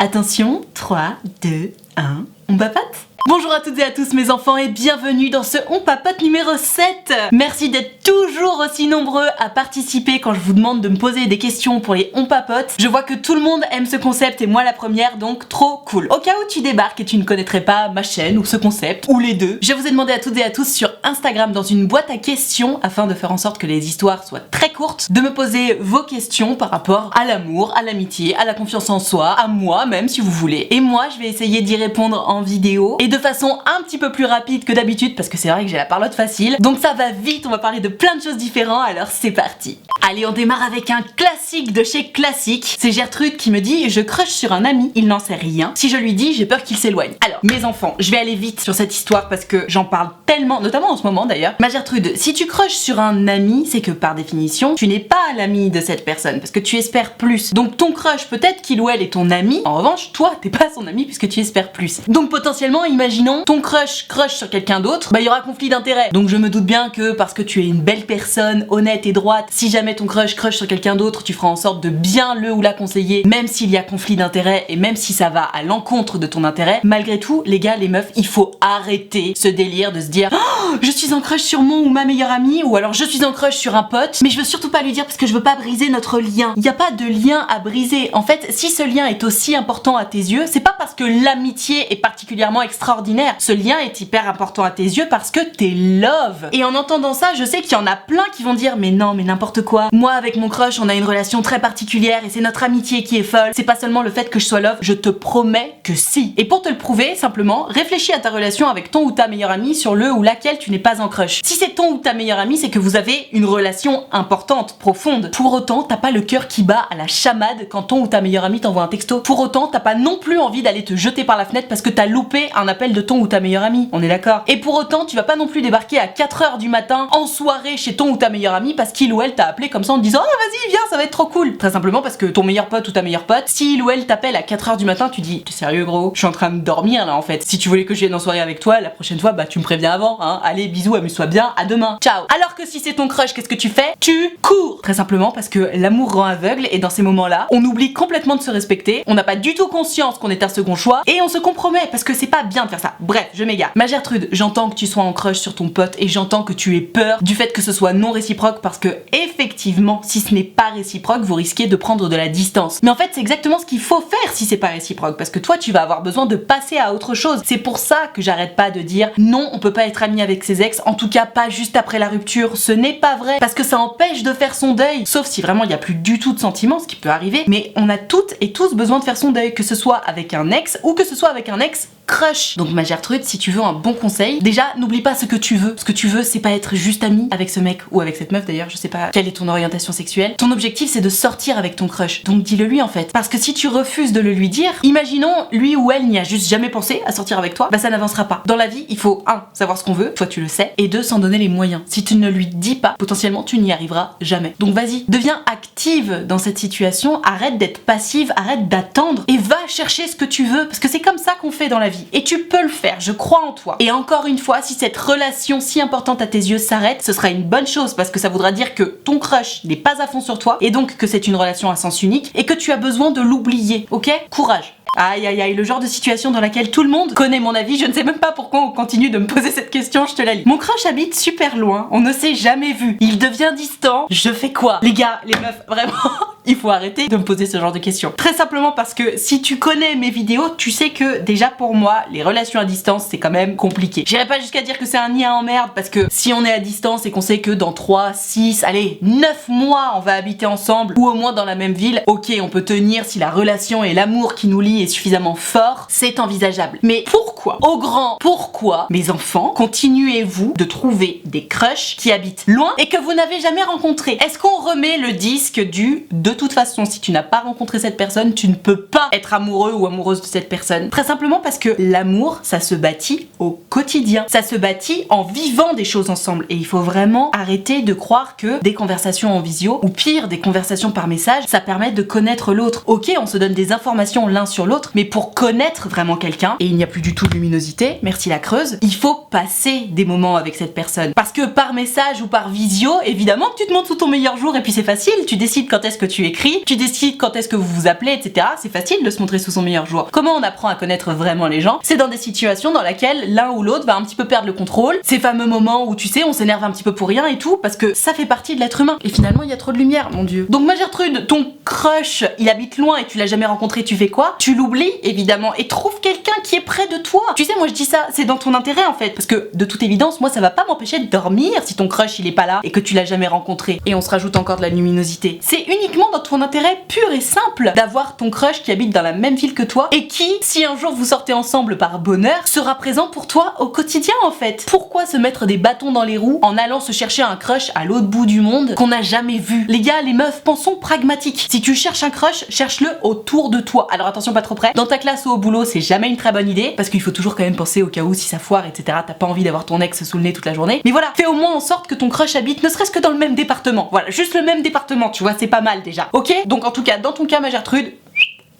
Attention, 3, 2, 1, on papote. Bonjour à toutes et à tous mes enfants et bienvenue dans ce On Papote numéro 7. Merci d'être toujours aussi nombreux à participer quand je vous demande de me poser des questions pour les On Papote. Je vois que tout le monde aime ce concept et moi la première, donc trop cool. Au cas où tu débarques et tu ne connaîtrais pas ma chaîne ou ce concept, ou les deux, je vous ai demandé à toutes et à tous sur Instagram dans une boîte à questions, afin de faire en sorte que les histoires soient très courtes, de me poser vos questions par rapport à l'amour, à l'amitié, à la confiance en soi, à moi même si vous voulez. Et moi je vais essayer d'y répondre en vidéo et de façon un petit peu plus rapide que d'habitude parce que c'est vrai que j'ai la parlotte facile. Donc ça va vite, on va parler de plein de choses différentes, alors c'est parti. Allez, on démarre avec un classique de chez Classique. C'est Gertrude qui me dit « Je crush sur un ami, il n'en sait rien. Si je lui dis, j'ai peur qu'il s'éloigne. » Alors, mes enfants, je vais aller vite sur cette histoire parce que j'en parle tellement, notamment en ce moment d'ailleurs. Ma Gertrude, si tu crushes sur un ami, c'est que par définition, tu n'es pas l'ami de cette personne parce que tu espères plus. Donc ton crush, peut-être qu'il ou elle est ton ami. En revanche, toi, t'es pas son ami puisque tu espères plus. Donc potentiellement, imaginons, ton crush sur quelqu'un d'autre, bah il y aura conflit d'intérêt. Donc je me doute bien que parce que tu es une belle personne, honnête et droite, si jamais ton crush sur quelqu'un d'autre, tu feras en sorte de bien le ou la conseiller, même s'il y a conflit d'intérêt et même si ça va à l'encontre de ton intérêt. Malgré tout, les gars, les meufs, il faut arrêter ce délire de se dire oh, je suis en crush sur mon ou ma meilleure amie, ou alors je suis en crush sur un pote, mais je veux surtout pas lui dire parce que je veux pas briser notre lien. Il n'y a pas de lien à briser. En fait, si ce lien est aussi important à tes yeux, c'est pas parce que l'amitié est particulièrement extraordinaire. Ce lien est hyper important à tes yeux parce que t'es love. Et en entendant ça, je sais qu'il y en a plein qui vont dire mais non, mais n'importe quoi. Moi, avec mon crush, on a une relation très particulière et c'est notre amitié qui est folle. C'est pas seulement le fait que je sois love, je te promets que si. Et pour te le prouver, simplement, réfléchis à ta relation avec ton ou ta meilleure amie sur le ou laquelle tu n'es pas en crush. Si c'est ton ou ta meilleure amie, c'est que vous avez une relation importante, profonde. Pour autant, t'as pas le cœur qui bat à la chamade quand ton ou ta meilleure amie t'envoie un texto. Pour autant, t'as pas non plus envie d'aller te jeter par la fenêtre parce que t'as loupé un appel de ton ou ta meilleure amie. On est d'accord? Et pour autant, tu vas pas non plus débarquer à 4h du matin en soirée chez ton ou ta meilleure amie parce qu'il ou elle t'a appelé comme ça en te disant oh vas-y viens, ça va être trop cool. Très simplement parce que ton meilleur pote ou ta meilleure pote, si il ou elle t'appelle à 4h du matin, tu dis t'es sérieux gros? Je suis en train de dormir là en fait. Si tu voulais que je vienne en soirée avec toi, la prochaine fois bah tu me préviens avant hein. Allez bisous, amuse-toi bien, à demain. Ciao. Alors que si c'est ton crush, qu'est-ce que tu fais? Tu cours. Très simplement parce que l'amour rend aveugle et dans ces moments-là, on oublie complètement de se respecter, on n'a pas du tout conscience qu'on est un second choix et on se compromet parce que c'est pas bien de faire ça. Bref, je m'égare. Ma Gertrude, j'entends que tu sois en crush sur ton pote et j'entends que tu aies peur du fait que ce soit non réciproque parce que effectivement, si ce n'est pas réciproque, vous risquez de prendre de la distance. Mais en fait, c'est exactement ce qu'il faut faire si c'est pas réciproque parce que toi, tu vas avoir besoin de passer à autre chose. C'est pour ça que j'arrête pas de dire non, on peut pas être ami avec ses ex, en tout cas pas juste après la rupture. Ce n'est pas vrai parce que ça empêche de faire son deuil. Sauf si vraiment il y a plus du tout de sentiments, ce qui peut arriver. Mais on a toutes et tous besoin de faire son deuil, que ce soit avec un ex ou que ce soit avec un ex crush. Donc ma Gertrude, si tu veux un bon conseil, déjà n'oublie pas ce que tu veux. Ce que tu veux, c'est pas être juste ami avec ce mec ou avec cette meuf d'ailleurs, je sais pas quelle est ton orientation sexuelle. Ton objectif c'est de sortir avec ton crush. Donc dis-le lui en fait. Parce que si tu refuses de le lui dire, imaginons lui ou elle n'y a juste jamais pensé à sortir avec toi, bah ça n'avancera pas. Dans la vie, il faut 1. Savoir ce qu'on veut, toi tu le sais, et 2. S'en donner les moyens. Si tu ne lui dis pas, potentiellement tu n'y arriveras jamais. Donc vas-y, deviens active dans cette situation, arrête d'être passive, arrête d'attendre et va chercher ce que tu veux parce que c'est comme ça qu'on fait dans la vie. Et tu peux le faire, je crois en toi. Et encore une fois, si cette relation si importante à tes yeux s'arrête, ce sera une bonne chose parce que ça voudra dire que ton crush n'est pas à fond sur toi et donc que c'est une relation à sens unique et que tu as besoin de l'oublier, ok? Courage. Aïe aïe aïe, le genre de situation dans laquelle tout le monde connaît mon avis, je ne sais même pas pourquoi on continue de me poser cette question, je te la lis. Mon crush habite super loin, on ne s'est jamais vu, il devient distant, je fais quoi? Les gars, les meufs, vraiment, il faut arrêter de me poser ce genre de questions. Très simplement parce que si tu connais mes vidéos, tu sais que déjà pour moi, les relations à distance, c'est quand même compliqué. J'irai pas jusqu'à dire que c'est un nid à emmerde parce que si on est à distance et qu'on sait que dans 3, 6, allez, 9 mois, on va habiter ensemble ou au moins dans la même ville, ok, on peut tenir si la relation et l'amour qui nous lie est suffisamment fort, c'est envisageable. Mais pourquoi, au grand pourquoi, mes enfants, continuez-vous de trouver des crushs qui habitent loin et que vous n'avez jamais rencontrés? Est-ce qu'on remet le disque du de toute façon, si tu n'as pas rencontré cette personne, tu ne peux pas être amoureux ou amoureuse de cette personne? Très simplement parce que l'amour, ça se bâtit au quotidien. Ça se bâtit en vivant des choses ensemble. Et il faut vraiment arrêter de croire que des conversations en visio, ou pire, des conversations par message, ça permet de connaître l'autre. Ok, on se donne des informations l'un sur l'autre, mais pour connaître vraiment quelqu'un, et il n'y a plus du tout luminosité, merci la Creuse, il faut passer des moments avec cette personne. Parce que par message ou par visio, évidemment que tu te montres sous ton meilleur jour et puis c'est facile, tu décides quand est-ce que tu écris, tu décides quand est-ce que vous vous appelez, etc. C'est facile de se montrer sous son meilleur jour. Comment on apprend à connaître vraiment les gens? C'est dans des situations dans lesquelles l'un ou l'autre va un petit peu perdre le contrôle, ces fameux moments où tu sais, on s'énerve un petit peu pour rien et tout, parce que ça fait partie de l'être humain. Et finalement, il y a trop de lumière, mon dieu. Donc ma Gertrude, ton crush, il habite loin et tu l'as jamais rencontré, tu fais quoi? Tu l'oublies, évidemment, et trouve quelqu'un qui est près de toi. Tu sais, moi je dis ça, c'est dans ton intérêt en fait, parce que de toute évidence, moi ça va pas m'empêcher de dormir si ton crush il est pas là et que tu l'as jamais rencontré. Et on se rajoute encore de la luminosité. C'est uniquement dans ton intérêt pur et simple d'avoir ton crush qui habite dans la même ville que toi et qui, si un jour vous sortez ensemble par bonheur, sera présent pour toi au quotidien en fait. Pourquoi se mettre des bâtons dans les roues en allant se chercher un crush à l'autre bout du monde qu'on n'a jamais vu? Les gars, les meufs, pensons pragmatique. Si tu cherches un crush, cherche-le autour de toi. Alors attention, pas trop près. Dans ta classe ou au boulot, c'est jamais une très bonne idée parce qu'il faut toujours quand même penser au cas où si ça foire, etc. T'as pas envie d'avoir ton ex sous le nez toute la journée. Mais voilà, fais au moins en sorte que ton crush habite ne serait-ce que dans le même département. Voilà, juste le même département, tu vois, c'est pas mal déjà. Ok? Donc en tout cas, dans ton cas, ma Gertrude,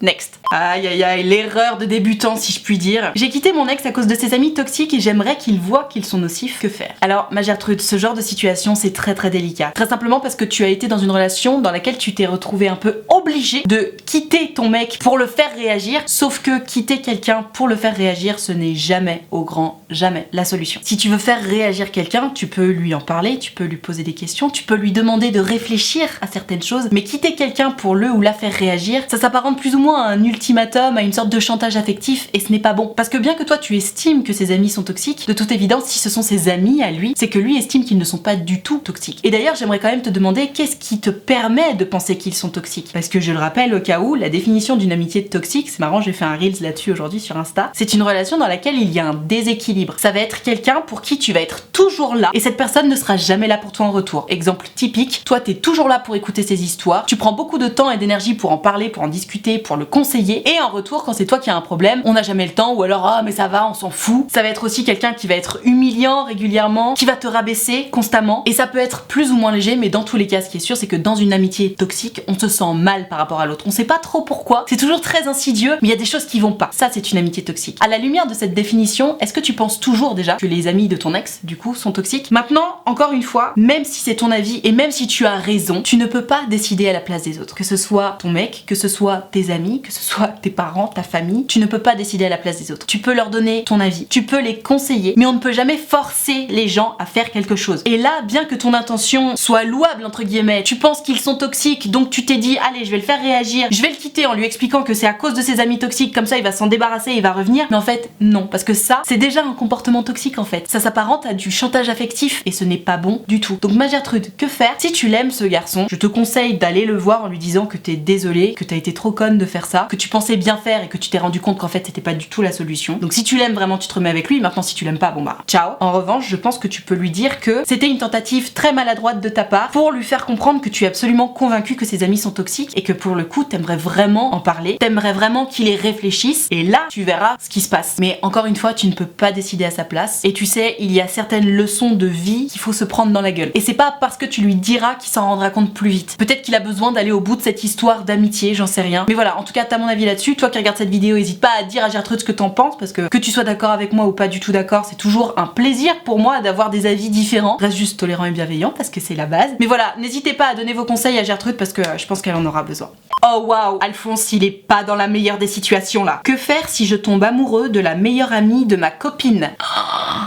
next. Aïe aïe aïe, l'erreur de débutant si je puis dire. J'ai quitté mon ex à cause de ses amis toxiques et j'aimerais qu'il voit qu'ils sont nocifs. Que faire? Alors ma Gertrude, ce genre de situation c'est très très délicat. Très simplement parce que tu as été dans une relation dans laquelle tu t'es retrouvée un peu obligée de quitter ton mec pour le faire réagir. Sauf que quitter quelqu'un pour le faire réagir, ce n'est jamais, au grand jamais, la solution. Si tu veux faire réagir quelqu'un, tu peux lui en parler, tu peux lui poser des questions, tu peux lui demander de réfléchir à certaines choses, mais quitter quelqu'un pour le ou la faire réagir, ça s'apparente plus ou moins à un ultimatum, à une sorte de chantage affectif, et ce n'est pas bon. Parce que bien que toi tu estimes que ses amis sont toxiques, de toute évidence si ce sont ses amis à lui, c'est que lui estime qu'ils ne sont pas du tout toxiques. Et d'ailleurs j'aimerais quand même te demander qu'est-ce qui te permet de penser qu'ils sont toxiques? Parce que je le rappelle au cas où, la définition d'une amitié toxique, c'est marrant, j'ai fait un reels là-dessus aujourd'hui sur Insta, c'est une relation dans laquelle il y a un déséquilibre. Ça va être quelqu'un pour qui tu vas être toujours là, et cette personne ne sera jamais là pour toi en retour. Exemple typique, toi t'es toujours là pour écouter ses histoires, tu prends beaucoup de temps et d'énergie pour en parler, pour en discuter, pour le conseiller, et en retour quand c'est toi qui as un problème, on n'a jamais le temps, ou alors ah mais ça va, on s'en fout. Ça va être aussi quelqu'un qui va être humiliant régulièrement, qui va te rabaisser constamment, et ça peut être plus ou moins léger, mais dans tous les cas ce qui est sûr c'est que dans une amitié toxique, on se sent mal par rapport à l'autre. On sait pas trop pourquoi, c'est toujours très insidieux, mais il y a des choses qui vont pas. Ça c'est une amitié toxique. À la lumière de cette définition, est-ce que tu penses toujours déjà que les amis de ton ex, du coup, sont toxiques? Maintenant, encore une fois, même si c'est ton avis et même si tu as raison, tu ne peux pas décider à la place des autres. Que ce soit ton mec, que ce soit tes amis, que ce soit tes parents, ta famille, tu ne peux pas décider à la place des autres. Tu peux leur donner ton avis, tu peux les conseiller, mais on ne peut jamais forcer les gens à faire quelque chose. Et là, bien que ton intention soit louable entre guillemets, tu penses qu'ils sont toxiques, donc tu t'es dit allez, je vais le faire réagir, je vais le quitter en lui expliquant que c'est à cause de ses amis toxiques, comme ça il va s'en débarrasser, il va revenir. Mais en fait, non, parce que ça, c'est déjà un comportement toxique en fait. Ça s'apparente à du chantage affectif et ce n'est pas bon du tout. Donc ma Gertrude, que faire? Si tu l'aimes ce garçon, je te conseille d'aller le voir en lui disant que t'es désolée, que t'as été trop conne de faire ça, que tu pensais bien faire et que tu t'es rendu compte qu'en fait c'était pas du tout la solution. Donc si tu l'aimes vraiment, tu te remets avec lui. Maintenant si tu l'aimes pas, bon bah ciao. En revanche, je pense que tu peux lui dire que c'était une tentative très maladroite de ta part pour lui faire comprendre que tu es absolument convaincu que ses amis sont toxiques et que pour le coup t'aimerais vraiment en parler, t'aimerais vraiment qu'il y réfléchisse et là tu verras ce qui se passe. Mais encore une fois, tu ne peux pas décider à sa place et tu sais, il y a certaines leçons de vie qu'il faut se prendre dans la gueule. Et c'est pas parce que tu lui diras qu'il s'en rendra compte plus vite. Peut-être qu'il a besoin d'aller au bout de cette histoire d'amitié, j'en sais rien. Mais voilà, en tout cas t'as mon avis là-dessus. Toi qui regardes cette vidéo, n'hésite pas à dire à Gertrude ce que t'en penses, parce que tu sois d'accord avec moi ou pas du tout d'accord, c'est toujours un plaisir pour moi d'avoir des avis différents. Reste juste tolérant et bienveillant parce que c'est la base. Mais voilà, n'hésitez pas à donner vos conseils à Gertrude parce que je pense qu'elle en aura besoin. Oh waouh, Alphonse, il est pas dans la meilleure des situations là. Que faire si je tombe amoureux de la meilleure amie de ma copine?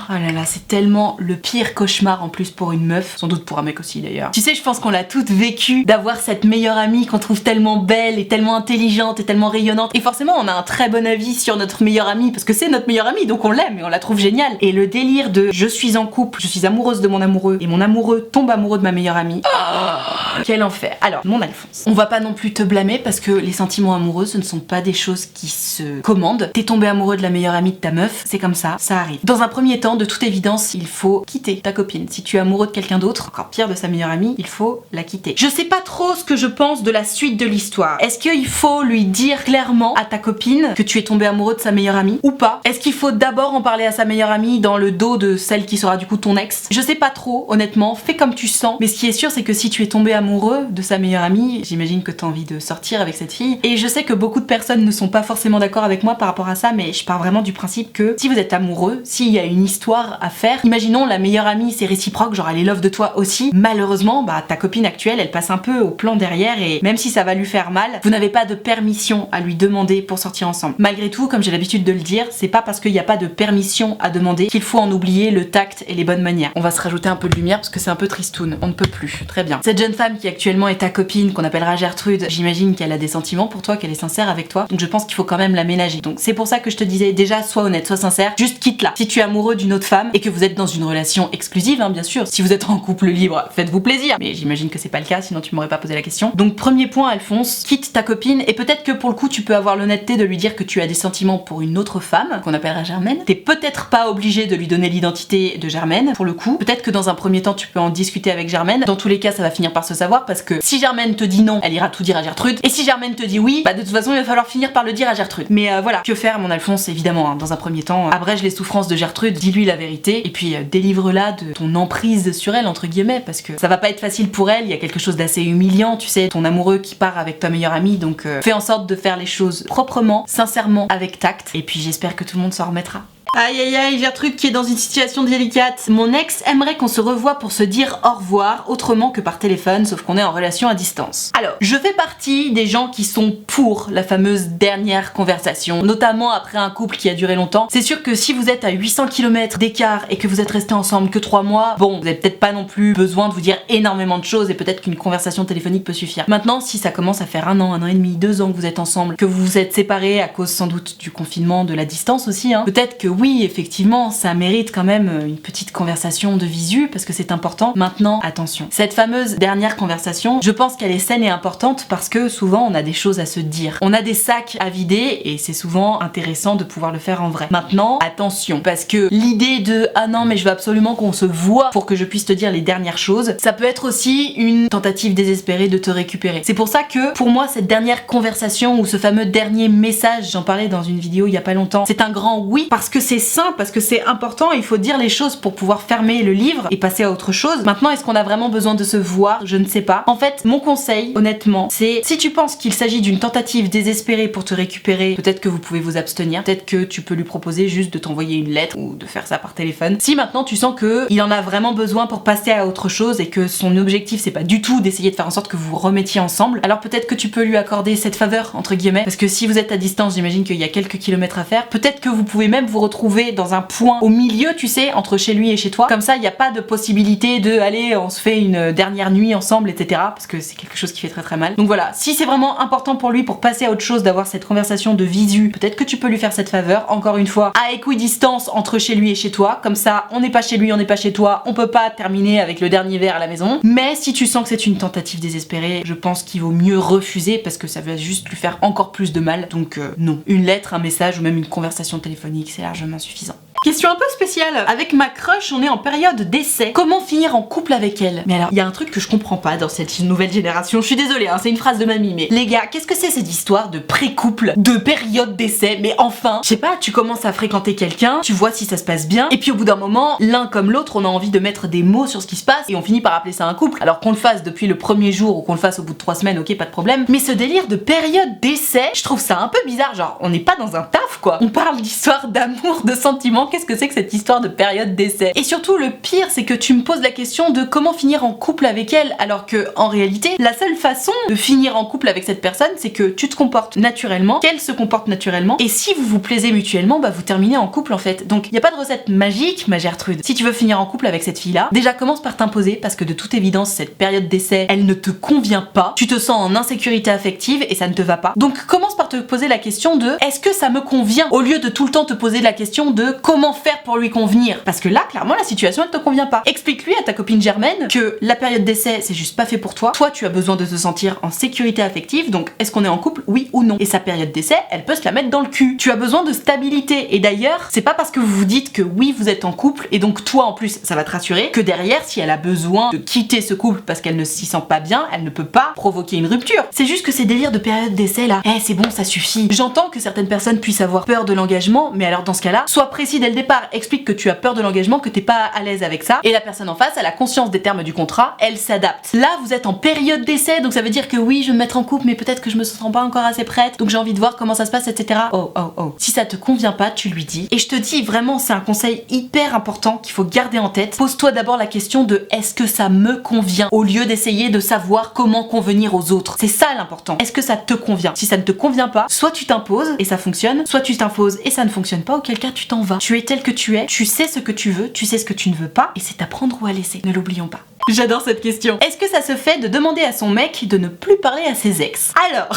Oh là là, c'est tellement le pire cauchemar en plus pour une meuf, sans doute pour un mec aussi d'ailleurs. Tu sais, je pense qu'on l'a toutes vécu d'avoir cette meilleure amie qu'on trouve tellement belle et tellement intelligente et tellement rayonnante. Et forcément, on a un très bon avis sur notre meilleure amie parce que c'est notre meilleure amie, donc on l'aime et on la trouve géniale. Et le délire de je suis en couple, je suis amoureuse de mon amoureux et mon amoureux tombe amoureux de ma meilleure amie. Oh, quel enfer. Alors, mon Alphonse, on va pas non plus te blâmer parce que les sentiments amoureux, ce ne sont pas des choses qui se commandent. T'es tombé amoureux de la meilleure amie de ta meuf, c'est comme ça arrive. Dans un premier temps, de toute évidence, il faut quitter ta copine. Si tu es amoureux de quelqu'un d'autre, encore pire de sa meilleure amie, il faut la quitter. Je sais pas trop ce que je pense de la suite de l'histoire. Est-ce qu'il faut lui dire clairement à ta copine que tu es tombé amoureux de sa meilleure amie ou pas? Est-ce qu'il faut d'abord en parler à sa meilleure amie dans le dos de celle qui sera du coup ton ex? Je sais pas trop, honnêtement, fais comme tu sens. Mais ce qui est sûr, c'est que si tu es tombé amoureux de sa meilleure amie, j'imagine que t'as envie de sortir avec cette fille. Et je sais que beaucoup de personnes ne sont pas forcément d'accord avec moi par rapport à ça, mais je pars vraiment du principe que si vous êtes amoureux, s'il y a une histoire à faire, imaginons la meilleure amie c'est réciproque, genre elle est love de toi aussi, malheureusement bah ta copine actuelle elle passe un peu au plan derrière et même si ça va lui faire mal, vous n'avez pas de permission à lui demander pour sortir ensemble. Malgré tout, comme j'ai l'habitude de le dire, c'est pas parce qu'il n'y a pas de permission à demander qu'il faut en oublier le tact et les bonnes manières. On va se rajouter un peu de lumière parce que c'est un peu tristoun, on ne peut plus. Très bien. Cette jeune femme qui actuellement est ta copine, qu'on appellera Gertrude, j'imagine qu'elle a des sentiments pour toi, qu'elle est sincère avec toi, donc je pense qu'il faut quand même l'aménager. Donc c'est pour ça que je te disais déjà, sois honnête, sois sincère, juste quitte-la. Si tu es amoureux d'une autre femme et que vous êtes dans une relation exclusive, hein, bien sûr, si vous êtes en couple libre, faites-vous plaisir, mais j'imagine que c'est pas le cas, sinon tu m'aurais pas posé la question. Donc premier point, Alphonse, quitte ta copine et peut-être que pour le coup tu peux avoir l'honnêteté de lui dire que tu as des sentiments pour une autre femme, qu'on appellera Germaine. T'es peut-être pas obligé de lui donner l'identité de Germaine, pour le coup. Peut-être que dans un premier temps tu peux en discuter avec Germaine. Dans tous les cas ça va finir par se savoir parce que si Germaine te dit non, elle ira tout dire à Gertrude. Et si Germaine te dit oui, bah de toute façon il va falloir finir par le dire à Gertrude. Mais voilà, que faire mon Alphonse, évidemment, hein, dans un premier temps, abrège les souffrances de Gertrude, dis-lui la vérité et puis délivre-la de ton emprise sur elle entre guillemets parce que ça va pas être facile pour elle, il y a quelque chose d'assez humiliant, tu sais, ton amoureux qui part avec ta meilleure amie, donc fais en sorte de faire les choses proprement, sincèrement, avec tact et puis j'espère que tout le monde s'en remettra. Aïe aïe aïe, Gertrude qui est dans une situation délicate. Mon ex aimerait qu'on se revoie pour se dire au revoir autrement que par téléphone, sauf qu'on est en relation à distance. Alors, je fais partie des gens qui sont pour la fameuse dernière conversation, notamment après un couple qui a duré longtemps. C'est sûr que si vous êtes à 800 km d'écart et que vous êtes restés ensemble que 3 mois, bon, vous avez peut-être pas non plus besoin de vous dire énormément de choses et peut-être qu'une conversation téléphonique peut suffire. Maintenant, si ça commence à faire 1 an et demi, 2 ans que vous êtes ensemble, que vous vous êtes séparés à cause sans doute du confinement, de la distance aussi, hein, peut-être que oui, effectivement, ça mérite quand même une petite conversation de visu parce que c'est important. Maintenant, attention. Cette fameuse dernière conversation, je pense qu'elle est saine et importante parce que souvent on a des choses à se dire. On a des sacs à vider et c'est souvent intéressant de pouvoir le faire en vrai. Maintenant, attention, parce que l'idée de ah non mais je veux absolument qu'on se voit pour que je puisse te dire les dernières choses, ça peut être aussi une tentative désespérée de te récupérer. C'est pour ça que pour moi cette dernière conversation ou ce fameux dernier message, j'en parlais dans une vidéo il y a pas longtemps, c'est un grand oui parce que c'est sain, parce que c'est important, il faut dire les choses pour pouvoir fermer le livre et passer à autre chose. Maintenant, est-ce qu'on a vraiment besoin de se voir? Je ne sais pas. En fait, mon conseil, honnêtement, c'est si tu penses qu'il s'agit d'une tentative désespérée pour te récupérer, peut-être que vous pouvez vous abstenir, peut-être que tu peux lui proposer juste de t'envoyer une lettre ou de faire ça par téléphone. Si maintenant tu sens que il en a vraiment besoin pour passer à autre chose et que son objectif c'est pas du tout d'essayer de faire en sorte que vous vous remettiez ensemble, alors peut-être que tu peux lui accorder cette faveur entre guillemets, parce que si vous êtes à distance, j'imagine qu'il y a quelques kilomètres à faire, peut-être que vous pouvez même vous retrouver dans un point au milieu, tu sais, entre chez lui et chez toi. Comme ça, il n'y a pas de possibilité de aller, on se fait une dernière nuit ensemble, etc. Parce que c'est quelque chose qui fait très très mal. Donc voilà, si c'est vraiment important pour lui pour passer à autre chose, d'avoir cette conversation de visu, peut-être que tu peux lui faire cette faveur. Encore une fois, à équidistance entre chez lui et chez toi. Comme ça, on n'est pas chez lui, on n'est pas chez toi. On peut pas terminer avec le dernier verre à la maison. Mais si tu sens que c'est une tentative désespérée, je pense qu'il vaut mieux refuser parce que ça va juste lui faire encore plus de mal. Donc non. Une lettre, un message ou même une conversation téléphonique, c'est largement suffisant. Question un peu spéciale. Avec ma crush, on est en période d'essai. Comment finir en couple avec elle? Mais alors, il y a un truc que je comprends pas dans cette nouvelle génération. Je suis désolée, hein, c'est une phrase de mamie, mais les gars, qu'est-ce que c'est cette histoire de pré-couple, de période d'essai? Mais enfin, je sais pas, tu commences à fréquenter quelqu'un, tu vois si ça se passe bien, et puis au bout d'un moment, l'un comme l'autre, on a envie de mettre des mots sur ce qui se passe, et on finit par appeler ça un couple. Alors qu'on le fasse depuis le premier jour ou qu'on le fasse au bout de 3 semaines, ok, pas de problème. Mais ce délire de période d'essai, je trouve ça un peu bizarre. Genre, on n'est pas dans un taf, quoi. On parle d'histoire d'amour, de sentiments. Qu'est-ce que c'est que cette histoire de période d'essai? Et surtout, le pire, c'est que tu me poses la question de comment finir en couple avec elle, alors que, en réalité, la seule façon de finir en couple avec cette personne, c'est que tu te comportes naturellement, qu'elle se comporte naturellement, et si vous vous plaisez mutuellement, bah vous terminez en couple en fait. Donc, il n'y a pas de recette magique, ma Gertrude. Si tu veux finir en couple avec cette fille-là, déjà commence par t'imposer, parce que de toute évidence, cette période d'essai, elle ne te convient pas. Tu te sens en insécurité affective et ça ne te va pas. Donc, commence par te poser la question de est-ce que ça me convient, au lieu de tout le temps te poser la question de comment faire pour lui convenir. Parce que là, clairement, la situation elle te convient pas. Explique-lui à ta copine Germaine que la période d'essai c'est juste pas fait pour toi. Toi, tu as besoin de te sentir en sécurité affective, donc est-ce qu'on est en couple, oui ou non? Et sa période d'essai, elle peut se la mettre dans le cul. Tu as besoin de stabilité. Et d'ailleurs, c'est pas parce que vous vous dites que oui, vous êtes en couple, et donc toi en plus, ça va te rassurer, que derrière, si elle a besoin de quitter ce couple parce qu'elle ne s'y sent pas bien, elle ne peut pas provoquer une rupture. C'est juste que ces délires de période d'essai là, c'est bon, ça suffit. J'entends que certaines personnes puissent avoir peur de l'engagement, mais alors dans ce cas-là, sois précis dès le départ, explique que tu as peur de l'engagement, que t'es pas à l'aise avec ça, et la personne en face, elle a conscience des termes du contrat, elle s'adapte. Là, vous êtes en période d'essai, donc ça veut dire que oui, je veux me mettre en couple, mais peut-être que je me sens pas encore assez prête, donc j'ai envie de voir comment ça se passe, etc. Oh. Si ça te convient pas, tu lui dis. Et je te dis vraiment, c'est un conseil hyper important qu'il faut garder en tête. Pose-toi d'abord la question de est-ce que ça me convient, au lieu d'essayer de savoir comment convenir aux autres. C'est ça l'important. Est-ce que ça te convient? Si ça ne te convient pas, soit tu t'imposes et ça fonctionne, soit tu t'imposes et ça ne fonctionne pas, auquel cas tu t'en vas. Tu es tel que tu es, tu sais ce que tu veux, tu sais ce que tu ne veux pas, et c'est à prendre ou à laisser. Ne l'oublions pas. J'adore cette question. Est-ce que ça se fait de demander à son mec de ne plus parler à ses ex? Alors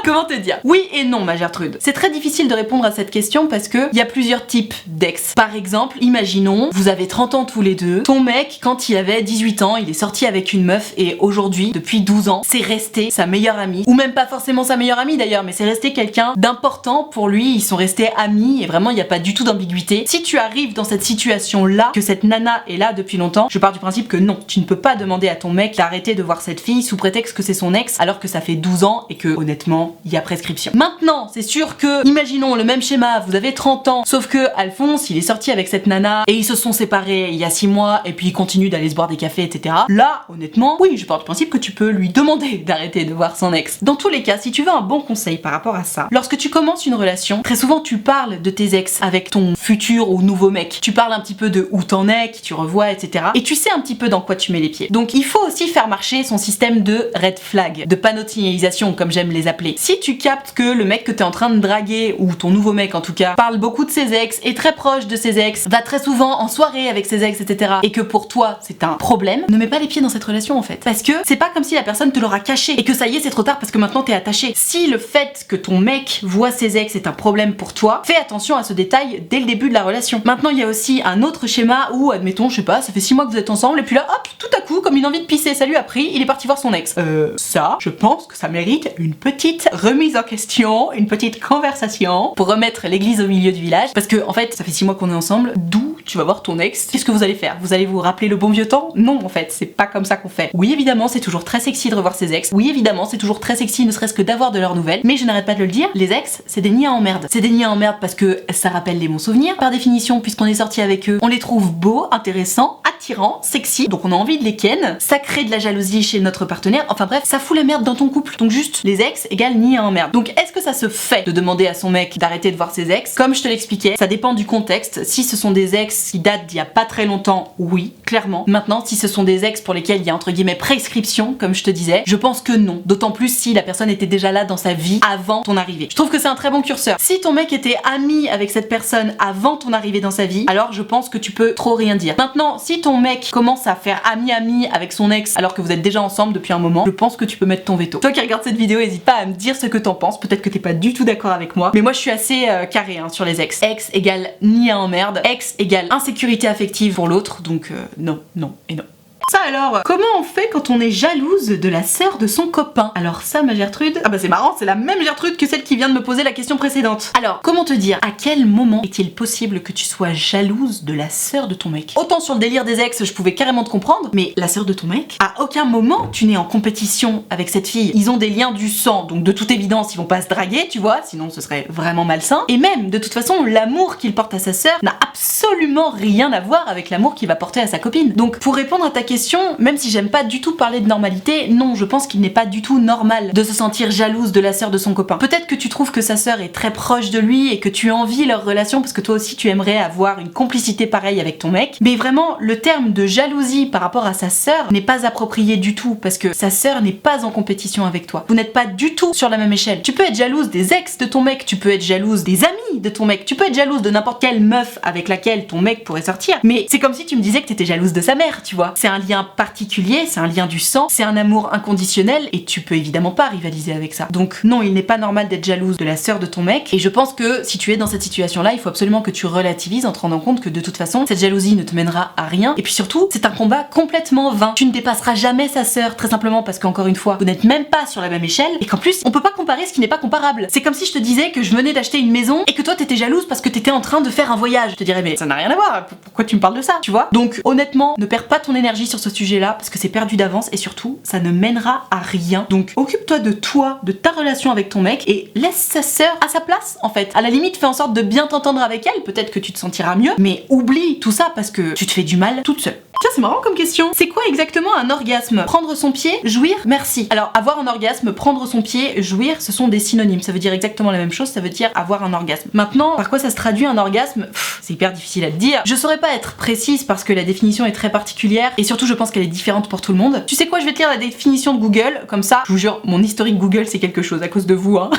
comment te dire? Oui et non, ma Gertrude. C'est très difficile de répondre à cette question parce que il y a plusieurs types d'ex. Par exemple, imaginons, vous avez 30 ans tous les deux, ton mec, quand il avait 18 ans, il est sorti avec une meuf et aujourd'hui, depuis 12 ans, c'est resté sa meilleure amie. Ou même pas forcément sa meilleure amie d'ailleurs, mais c'est resté quelqu'un d'important pour lui, ils sont restés amis et vraiment il n'y a pas du tout d'ambiguïté. Si tu arrives dans cette situation-là, que cette nana est là depuis longtemps, je pars du principe que non, tu ne peux pas demander à ton mec d'arrêter de voir cette fille sous prétexte que c'est son ex alors que ça fait 12 ans et que honnêtement, il y a prescription. Maintenant, c'est sûr que, imaginons le même schéma, vous avez 30 ans, sauf que Alphonse, il est sorti avec cette nana et ils se sont séparés il y a 6 mois et puis ils continuent d'aller se boire des cafés, etc. Là, honnêtement, oui, je pars du principe que tu peux lui demander d'arrêter de voir son ex. Dans tous les cas, si tu veux un bon conseil par rapport à ça, lorsque tu commences une relation, très souvent tu parles de tes ex avec ton futur ou nouveau mec. Tu parles un petit peu de où t'en es, qui tu revois, etc. Et tu sais un petit peu dans quoi tu mets les pieds. Donc il faut aussi faire marcher son système de red flag, de panneaux de signalisation, comme j'aime les appeler. Si tu captes que le mec que t'es en train de draguer, ou ton nouveau mec en tout cas, parle beaucoup de ses ex, est très proche de ses ex, va très souvent en soirée avec ses ex, etc. et que pour toi c'est un problème, ne mets pas les pieds dans cette relation en fait. Parce que c'est pas comme si la personne te l'aura caché et que ça y est c'est trop tard parce que maintenant t'es attaché. Si le fait que ton mec voit ses ex est un problème pour toi, fais attention à ce détail dès le début de la relation. Maintenant il y a aussi un autre schéma où, admettons, je sais pas, ça fait 6 mois que vous êtes ensemble et puis là hop, tout à coup, comme une envie de pisser, ça lui a pris, il est parti voir son ex. Ça, je pense que ça mérite une petite remise en question, une petite conversation pour remettre l'église au milieu du village. Parce que en fait, ça fait 6 mois qu'on est ensemble, d'où tu vas voir ton ex. Qu'est-ce que vous allez faire? Vous allez vous rappeler le bon vieux temps? Non, en fait, c'est pas comme ça qu'on fait. Oui, évidemment, c'est toujours très sexy de revoir ses ex. Oui, évidemment, c'est toujours très sexy, ne serait-ce que d'avoir de leurs nouvelles. Mais je n'arrête pas de le dire, les ex, c'est des nids à emmerde. C'est des nids à emmerde parce que ça rappelle les bons souvenirs. Par définition, puisqu'on est sorti avec eux, on les trouve beaux, intéressants, attirants, sexy. Donc on a envie de les ken. Ça crée de la jalousie chez notre partenaire. Enfin bref, ça fout la merde dans ton couple. Donc juste, les ex égale nids à emmerde. Donc est-ce que ça se fait de demander à son mec d'arrêter de voir ses ex? Comme je te l'expliquais, ça dépend du contexte. Si ce sont des ex qui datent d'il y a pas très longtemps, oui, clairement. Maintenant, si ce sont des ex pour lesquels il y a entre guillemets prescription, comme je te disais, je pense que non. D'autant plus si la personne était déjà là dans sa vie avant ton arrivée. Je trouve que c'est un très bon curseur. Si ton mec était ami avec cette personne avant ton arrivée dans sa vie, alors je pense que tu peux trop rien dire. Maintenant, si ton mec commence à faire ami-ami avec son ex alors que vous êtes déjà ensemble depuis un moment, je pense que tu peux mettre ton veto. Toi qui regardes cette vidéo, n'hésite pas à me dire ce que t'en penses. Peut-être que t'es pas du tout d'accord avec moi, mais moi je suis assez carré sur les ex. Ex égale nid à emmerde, ex égale insécurité affective pour l'autre, donc non, non et non. Ça alors, comment on fait quand on est jalouse de la sœur de son copain? Alors ça, ma Gertrude, ah bah c'est marrant, c'est la même Gertrude que celle qui vient de me poser la question précédente. Alors, comment te dire, à quel moment est-il possible que tu sois jalouse de la sœur de ton mec? Autant sur le délire des ex, je pouvais carrément te comprendre, mais la sœur de ton mec, à aucun moment tu n'es en compétition avec cette fille. Ils ont des liens du sang, donc de toute évidence, ils vont pas se draguer, tu vois, sinon ce serait vraiment malsain. Et même, de toute façon, l'amour qu'il porte à sa sœur n'a absolument rien à voir avec l'amour qu'il va porter à sa copine. Donc, pour répondre à ta question, même si j'aime pas du tout parler de normalité, non, je pense qu'il n'est pas du tout normal de se sentir jalouse de la sœur de son copain. Peut-être que tu trouves que sa sœur est très proche de lui et que tu envies leur relation parce que toi aussi tu aimerais avoir une complicité pareille avec ton mec, mais vraiment le terme de jalousie par rapport à sa sœur n'est pas approprié du tout parce que sa sœur n'est pas en compétition avec toi. Vous n'êtes pas du tout sur la même échelle. Tu peux être jalouse des ex de ton mec, tu peux être jalouse des amis de ton mec, tu peux être jalouse de n'importe quelle meuf avec laquelle ton mec pourrait sortir, mais c'est comme si tu me disais que t'étais jalouse de sa mère, tu vois. C'est un lien particulier, c'est un lien du sang, c'est un amour inconditionnel et tu peux évidemment pas rivaliser avec ça. Donc non, il n'est pas normal d'être jalouse de la sœur de ton mec et je pense que si tu es dans cette situation-là, il faut absolument que tu relativises en te rendant compte que de toute façon, cette jalousie ne te mènera à rien et puis surtout, c'est un combat complètement vain. Tu ne dépasseras jamais sa sœur, très simplement parce qu'encore une fois, vous n'êtes même pas sur la même échelle et qu'en plus, on peut pas comparer ce qui n'est pas comparable. C'est comme si je te disais que je venais d'acheter une maison et que toi t'étais jalouse parce que t'étais en train de faire un voyage. Je te dirais mais ça n'a rien à voir, pourquoi tu me parles de ça, tu vois? Donc honnêtement, ne perds pas ton énergie sur ce sujet-là parce que c'est perdu d'avance et surtout ça ne mènera à rien. Donc occupe-toi de toi, de ta relation avec ton mec et laisse sa sœur à sa place en fait. À la limite fais en sorte de bien t'entendre avec elle, peut-être que tu te sentiras mieux, mais oublie tout ça parce que tu te fais du mal toute seule. Tiens, c'est marrant comme question. C'est quoi exactement un orgasme? Prendre son pied, jouir, merci. Alors, avoir un orgasme, prendre son pied, jouir, ce sont des synonymes. Ça veut dire exactement la même chose, ça veut dire avoir un orgasme. Maintenant, par quoi ça se traduit un orgasme? C'est hyper difficile à te dire. Je saurais pas être précise parce que la définition est très particulière et surtout je pense qu'elle est différente pour tout le monde. Tu sais quoi, je vais te lire la définition de Google, comme ça, je vous jure, mon historique Google c'est quelque chose à cause de vous, hein.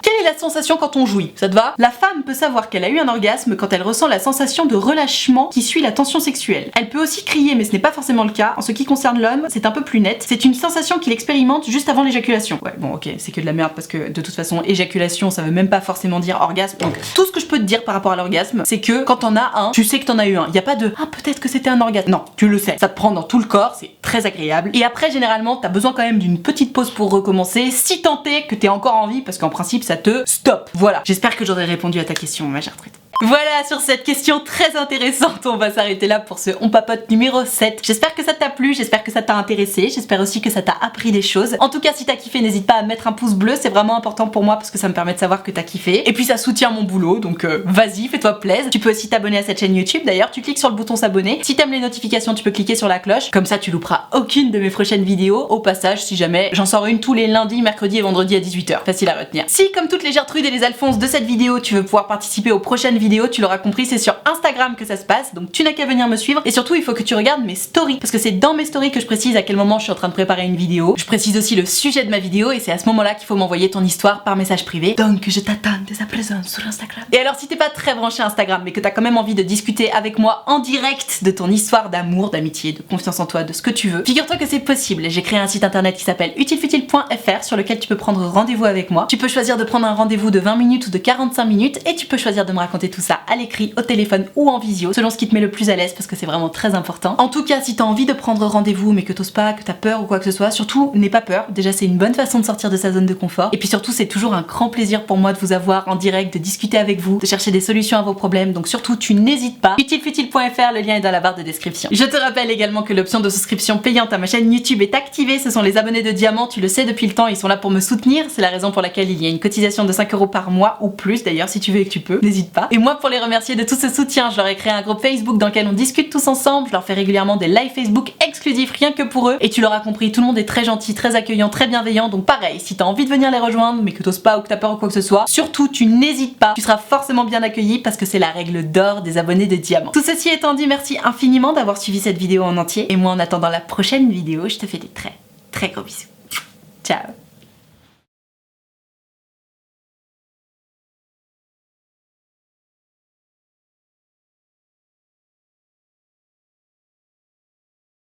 Quelle est la sensation quand on jouit? Ça te va? La femme peut savoir qu'elle a eu un orgasme quand elle ressent la sensation de relâchement qui suit la tension sexuelle. Elle peut aussi crier, mais ce n'est pas forcément le cas. En ce qui concerne l'homme, c'est un peu plus net. C'est une sensation qu'il expérimente juste avant l'éjaculation. Ouais, bon, ok, c'est que de la merde parce que de toute façon, éjaculation, ça veut même pas forcément dire orgasme. Donc, tout ce que je peux te dire par rapport à l'orgasme, c'est que quand t'en as un, tu sais que t'en as eu un. Y a pas de ah, peut-être que c'était un orgasme. Non, tu le sais. Ça te prend dans tout le corps, c'est très agréable. Et après, généralement, t'as besoin quand même d'une petite pause pour recommencer, si tant est que t'es encore en vie, parce qu'en principe, ça te stop. Voilà, j'espère que j'aurai répondu à ta question, ma chère traite. Voilà, sur cette question très intéressante, on va s'arrêter là pour ce On Papote numéro 7. J'espère que ça t'a plu, j'espère que ça t'a intéressé, j'espère aussi que ça t'a appris des choses. En tout cas, si t'as kiffé, n'hésite pas à mettre un pouce bleu, c'est vraiment important pour moi parce que ça me permet de savoir que t'as kiffé. Et puis ça soutient mon boulot, donc vas-y, fais-toi plaisir. Tu peux aussi t'abonner à cette chaîne YouTube, d'ailleurs, tu cliques sur le bouton s'abonner. Si t'aimes les notifications, tu peux cliquer sur la cloche, comme ça tu louperas aucune de mes prochaines vidéos. Au passage, si jamais j'en sors une tous les lundis, mercredis et vendredis à 18h, facile à retenir. Si, comme toutes les Gertrude et les Alphonse de cette vidéo, tu veux pouvoir participer aux prochaines vidéos, tu l'auras compris, c'est sur Instagram que ça se passe, donc tu n'as qu'à venir me suivre et surtout il faut que tu regardes mes stories parce que c'est dans mes stories que je précise à quel moment je suis en train de préparer une vidéo. Je précise aussi le sujet de ma vidéo et c'est à ce moment-là qu'il faut m'envoyer ton histoire par message privé. Donc je t'attends dès à présent sur Instagram. Et alors si t'es pas très branché Instagram mais que t'as quand même envie de discuter avec moi en direct de ton histoire d'amour, d'amitié, de confiance en toi, de ce que tu veux, figure-toi que c'est possible. J'ai créé un site internet qui s'appelle utilefutile.fr sur lequel tu peux prendre rendez-vous avec moi. Tu peux choisir de prendre un rendez-vous de 20 minutes ou de 45 minutes et tu peux choisir de me raconter tout ça à l'écrit, au téléphone ou en visio, selon ce qui te met le plus à l'aise parce que c'est vraiment très important. En tout cas, si t'as envie de prendre rendez-vous mais que t'oses pas, que t'as peur ou quoi que ce soit, surtout n'aie pas peur. Déjà, c'est une bonne façon de sortir de sa zone de confort. Et puis surtout, c'est toujours un grand plaisir pour moi de vous avoir en direct, de discuter avec vous, de chercher des solutions à vos problèmes. Donc surtout, tu n'hésites pas. Utilefutile.fr, le lien est dans la barre de description. Je te rappelle également que l'option de souscription payante à ma chaîne YouTube est activée. Ce sont les abonnés de Diamant, tu le sais depuis le temps, ils sont là pour me soutenir. C'est la raison pour laquelle il y a une cotisation de 5 € par mois ou plus d'ailleurs si tu veux et que tu peux, n'hésite pas. Et moi, pour les remercier de tout ce soutien, je leur ai créé un groupe Facebook dans lequel on discute tous ensemble, je leur fais régulièrement des lives Facebook exclusifs rien que pour eux, et tu l'auras compris, tout le monde est très gentil, très accueillant, très bienveillant, donc pareil, si t'as envie de venir les rejoindre mais que t'oses pas ou que t'as peur ou quoi que ce soit, surtout tu n'hésites pas, tu seras forcément bien accueilli parce que c'est la règle d'or des abonnés de Diamant. Tout ceci étant dit, merci infiniment d'avoir suivi cette vidéo en entier, et moi en attendant la prochaine vidéo, je te fais des très gros bisous. Ciao.